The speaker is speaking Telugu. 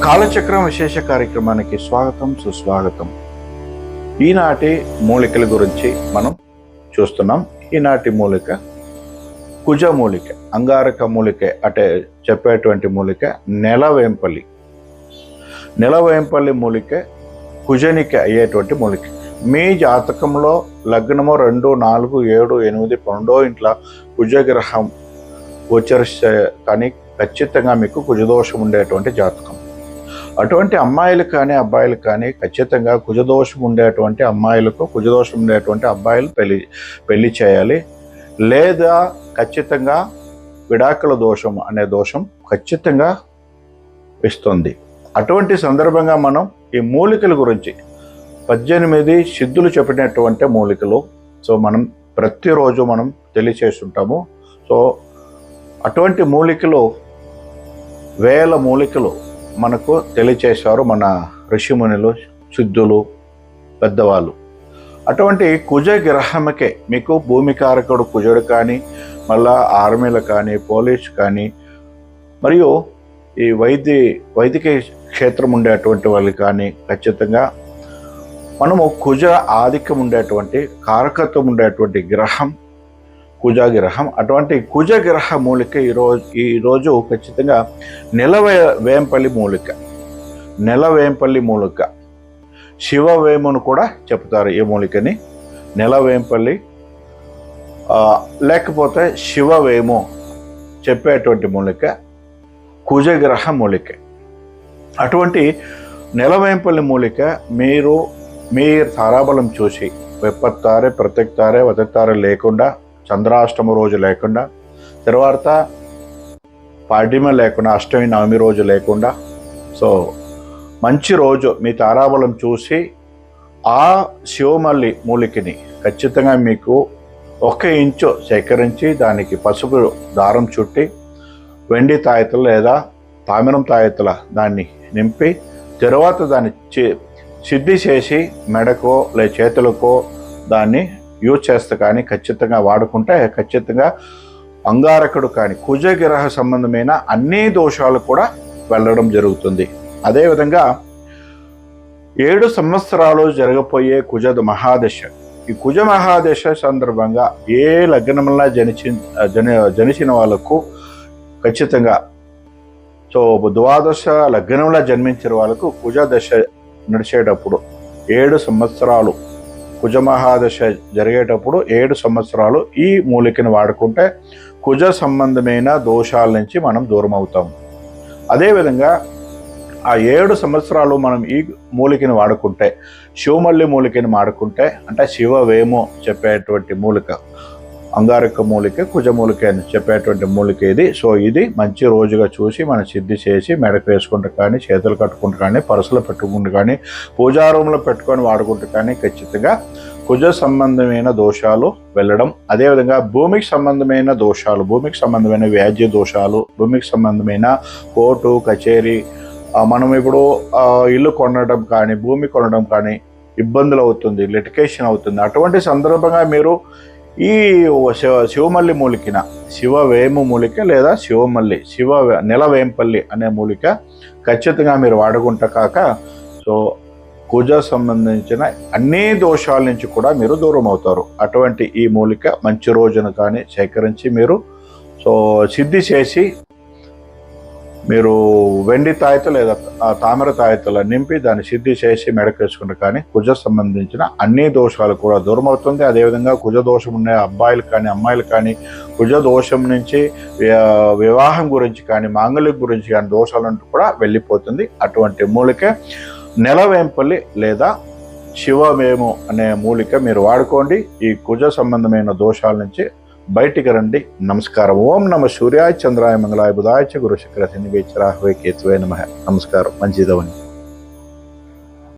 కాలచక్రం విశేష కార్యక్రమానికి స్వాగతం, సుస్వాగతం. ఈనాటి మూలికల గురించి మనం చూస్తున్నాం. ఈనాటి మూలిక కుజ మూలిక, అంగారక మూలిక అంటే చెప్పేటువంటి మూలిక నెలవేంపల్లి. నెలవేంపల్లి మూలిక కుజనికి అయ్యేటువంటి మూలిక. మీ జాతకంలో లగ్నము 2, 4, 7, 8, 12 ఇంట్లో కుజగ్రహం గోచరిస్తే కానీ ఖచ్చితంగా మీకు కుజదోషం ఉండేటువంటి జాతకం. అటువంటి అమ్మాయిలు కానీ అబ్బాయిలు కానీ ఖచ్చితంగా కుజదోషం ఉండేటువంటి అమ్మాయిలకు, కుజదోషం ఉండేటువంటి అబ్బాయిలు పెళ్లి చేయాలి. లేదా ఖచ్చితంగా విడాకుల దోషం అనే దోషం ఖచ్చితంగా ఇస్తుంది. అటువంటి సందర్భంగా మనం ఈ మూలికల గురించి 18 సిద్ధులు చెప్పినటువంటి మూలికలు మనం ప్రతిరోజు మనం తెలియచేస్తుంటాము. అటువంటి మూలికలు, వేల మూలికలు మనకు తెలియచేశారు మన ఋషిమునులు, సిద్ధులు, పెద్దవాళ్ళు. అటువంటి కుజ గ్రహంకే మీకు భూమికారకుడు కుజుడు కానీ, మళ్ళా ఆర్మీలు కానీ, పోలీసు కానీ, మరియు ఈ వైదిక క్షేత్రం ఉండేటువంటి వాళ్ళు కానీ ఖచ్చితంగా మనము కుజ ఆధిక్యం ఉండేటువంటి, కారకత్వం ఉండేటువంటి గ్రహం కుజగ్రహం. అటువంటి కుజగ్రహ మూలిక ఈరోజు ఖచ్చితంగా నెలవేంపల్లి మూలిక. నెలవేంపల్లి మూలిక శివవేమును కూడా చెప్తారు. ఈ మూలికని నెలవేంపల్లి లేకపోతే శివవేము చెప్పేటువంటి మూలిక కుజగ్రహ మూలిక. అటువంటి నెలవేంపల్లి మూలిక మీరు మీ తారాబలం చూసి విపత్తారే, ప్రత్యక్తారే, వదత్తారే లేకుండా, చంద్రాష్టమ రోజు లేకుండా, తర్వాత పాడ్యమ లేకుండా, అష్టమి నవమి రోజు లేకుండా, మంచి రోజు మీ తారాబలం చూసి ఆ శివమల్లి మూలికని ఖచ్చితంగా మీకు 1 ఇంచు సేకరించి దానికి పసుపు దారం చుట్టి వెండి తాయెత్తలు లేదా తామిరం తాయెత్తల దాన్ని నింపి తర్వాత దాన్ని సిద్ధి చేసి మెడకో లేదా చేతులకో దాన్ని యూజ్ చేస్తే కానీ ఖచ్చితంగా వాడుకుంటే ఖచ్చితంగా అంగారకుడు కానీ కుజగ్రహ సంబంధమైన అన్ని దోషాలు కూడా వెళ్ళడం జరుగుతుంది. అదేవిధంగా 7 సంవత్సరాలు జరగబోయే కుజ మహాదశ. ఈ కుజ మహాదశ సందర్భంగా ఏ లగ్నంలో జనిచిన వాళ్ళకు ఖచ్చితంగా ద్వాదశ లగ్నంలో జన్మించిన వాళ్ళకు కుజ దశ నడిచేటప్పుడు 7 సంవత్సరాలు కుజ మహాదశ జరిగేటప్పుడు 7 సంవత్సరాలు ఈ మూలికను వాడుకుంటే కుజ సంబంధమైన దోషాల నుంచి మనం దూరం అవుతాం. అదేవిధంగా ఆ 7 సంవత్సరాలు మనం ఈ మూలికను వాడుకుంటే, శివమల్లి మూలికను వాడుకుంటే, అంటే శివవేమో చెప్పేటువంటి మూలిక, అంగారక మూలిక, కుజ మూలిక అని చెప్పేటువంటి మూలిక ఇది. ఇది మంచి రోజుగా చూసి మనం సిద్ధి చేసి మెడకు వేసుకుంటూ కానీ, చేతులు కట్టుకుంటూ కానీ, పరుసలు పెట్టుకుంటూ కానీ, పూజా రూమ్లో పెట్టుకొని వాడుకుంటూ కానీ ఖచ్చితంగా కుజ సంబంధమైన దోషాలు వెళ్ళడం. అదేవిధంగా భూమికి సంబంధమైన దోషాలు, భూమికి సంబంధమైన వ్యాజ్య దోషాలు, భూమికి సంబంధమైన కోర్టు కచేరీ, మనం ఇప్పుడు ఇల్లు కొనడం కానీ, భూమి కొనడం కానీ ఇబ్బందులు అవుతుంది, లిటిగేషన్ అవుతుంది. అటువంటి సందర్భంగా మీరు ఈ శివమల్లి మూలికన, శివవేము మూలిక లేదా శివమల్లి, నెలవేంపల్లి అనే మూలిక ఖచ్చితంగా మీరు వాడుకుంటా కాక కుజ సంబంధించిన అన్ని దోషాల నుంచి కూడా మీరు దూరం అవుతారు. అటువంటి ఈ మూలిక మంచి రోజున కానీ సేకరించి మీరు సిద్ధి చేసి మీరు వెండి తాయెత్తు లేదా తామర తాయెత్తుల నింపి దాన్ని సిద్ధి చేసి మెడకేసుకుంటే కానీ కుజ సంబంధించిన అన్ని దోషాలు కూడా దూరం అవుతుంది. అదేవిధంగా కుజ దోషం ఉన్న అబ్బాయిలు కానీ అమ్మాయిలు కానీ కుజ దోషం నుంచి వివాహం గురించి కానీ, మాంగళ్యం గురించి కానీ దోషాలంటూ కూడా వెళ్ళిపోతుంది. అటువంటి మూలిక నెలవేంపల్లి లేదా శివవేము అనే మూలిక మీరు వాడుకోండి. ఈ కుజ సంబంధమైన దోషాల నుంచి బయటికి రండి. నమస్కారం. ఓం నమ సూర్యాయ చంద్రాయ మంగళాయ బుధాయ చ గురు శుక్ర శని రాహవే కేతువే నమః. నమస్కారం. మంచిదవని.